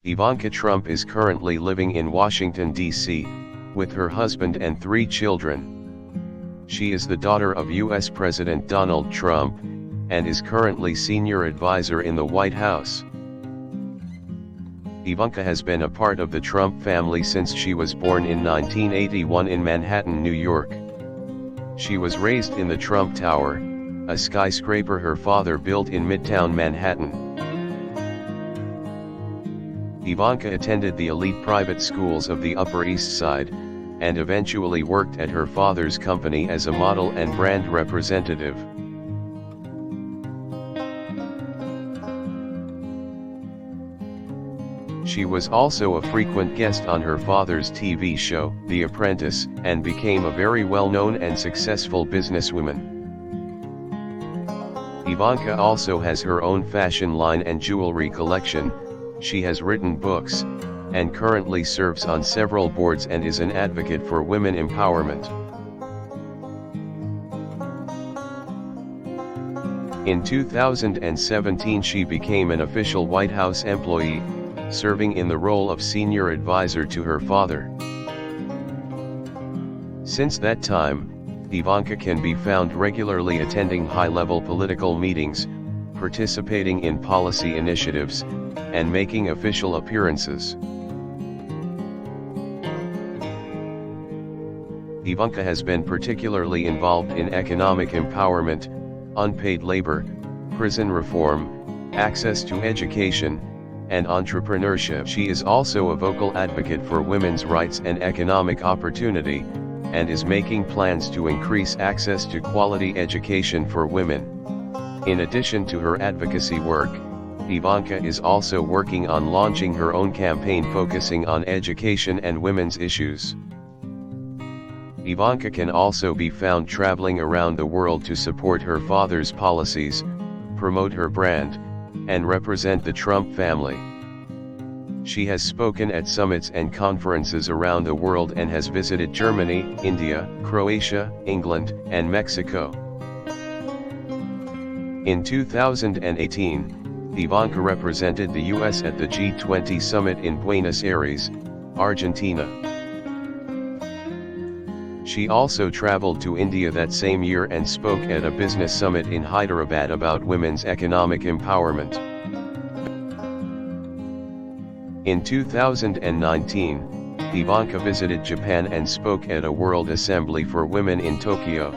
Ivanka Trump is currently living in Washington, D.C., with her husband and 3 children. She is the daughter of U.S. President Donald Trump, and is currently senior advisor in the White House. Ivanka has been a part of the Trump family since she was born in 1981 in Manhattan, New York. She was raised in the Trump Tower, a skyscraper her father built in Midtown Manhattan. Ivanka attended the elite private schools of the Upper East Side, and eventually worked at her father's company as a model and brand representative. She was also a frequent guest on her father's TV show, The Apprentice, and became a very well-known and successful businesswoman. Ivanka also has her own fashion line and jewelry collection. She has written books, and currently serves on several boards and is an advocate for women empowerment. In 2017 she became an official White House employee, serving in the role of senior advisor to her father. Since that time, Ivanka can be found regularly attending high-level political meetings, participating in policy initiatives, and making official appearances. Ivanka has been particularly involved in economic empowerment, unpaid labor, prison reform, access to education, and entrepreneurship. She is also a vocal advocate for women's rights and economic opportunity, and is making plans to increase access to quality education for women. In addition to her advocacy work, Ivanka is also working on launching her own campaign focusing on education and women's issues. Ivanka can also be found traveling around the world to support her father's policies, promote her brand, and represent the Trump family. She has spoken at summits and conferences around the world and has visited Germany, India, Croatia, England, and Mexico. In 2018, Ivanka represented the U.S. at the G20 summit in Buenos Aires, Argentina. She also traveled to India that same year and spoke at a business summit in Hyderabad about women's economic empowerment. In 2019, Ivanka visited Japan and spoke at a World Assembly for Women in Tokyo.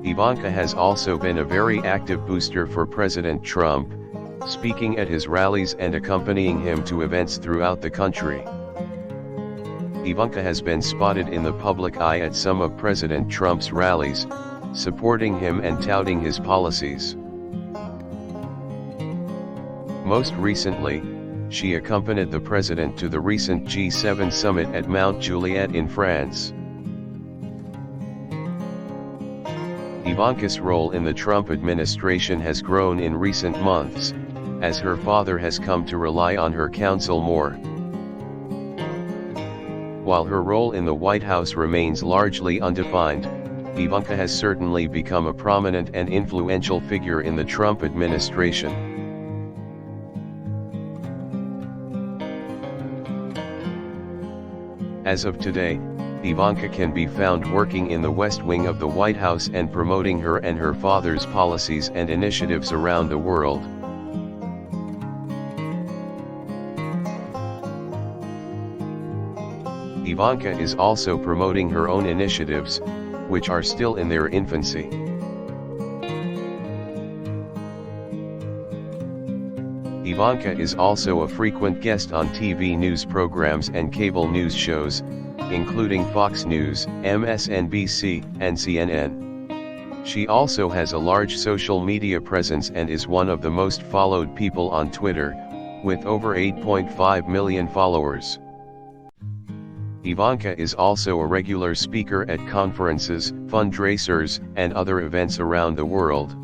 Ivanka has also been a very active booster for President Trump, speaking at his rallies and accompanying him to events throughout the country. Ivanka has been spotted in the public eye at some of President Trump's rallies, supporting him and touting his policies. Most recently, she accompanied the president to the recent G7 summit at Mount Juliet in France. Ivanka's role in the Trump administration has grown in recent months, as her father has come to rely on her counsel more. While her role in the White House remains largely undefined, Ivanka has certainly become a prominent and influential figure in the Trump administration. As of today, Ivanka can be found working in the West Wing of the White House and promoting her and her father's policies and initiatives around the world. Ivanka is also promoting her own initiatives, which are still in their infancy. Ivanka is also a frequent guest on TV news programs and cable news shows, including Fox News, MSNBC, and CNN. She also has a large social media presence and is one of the most followed people on Twitter, with over 8.5 million followers. Ivanka is also a regular speaker at conferences, fundraisers, and other events around the world.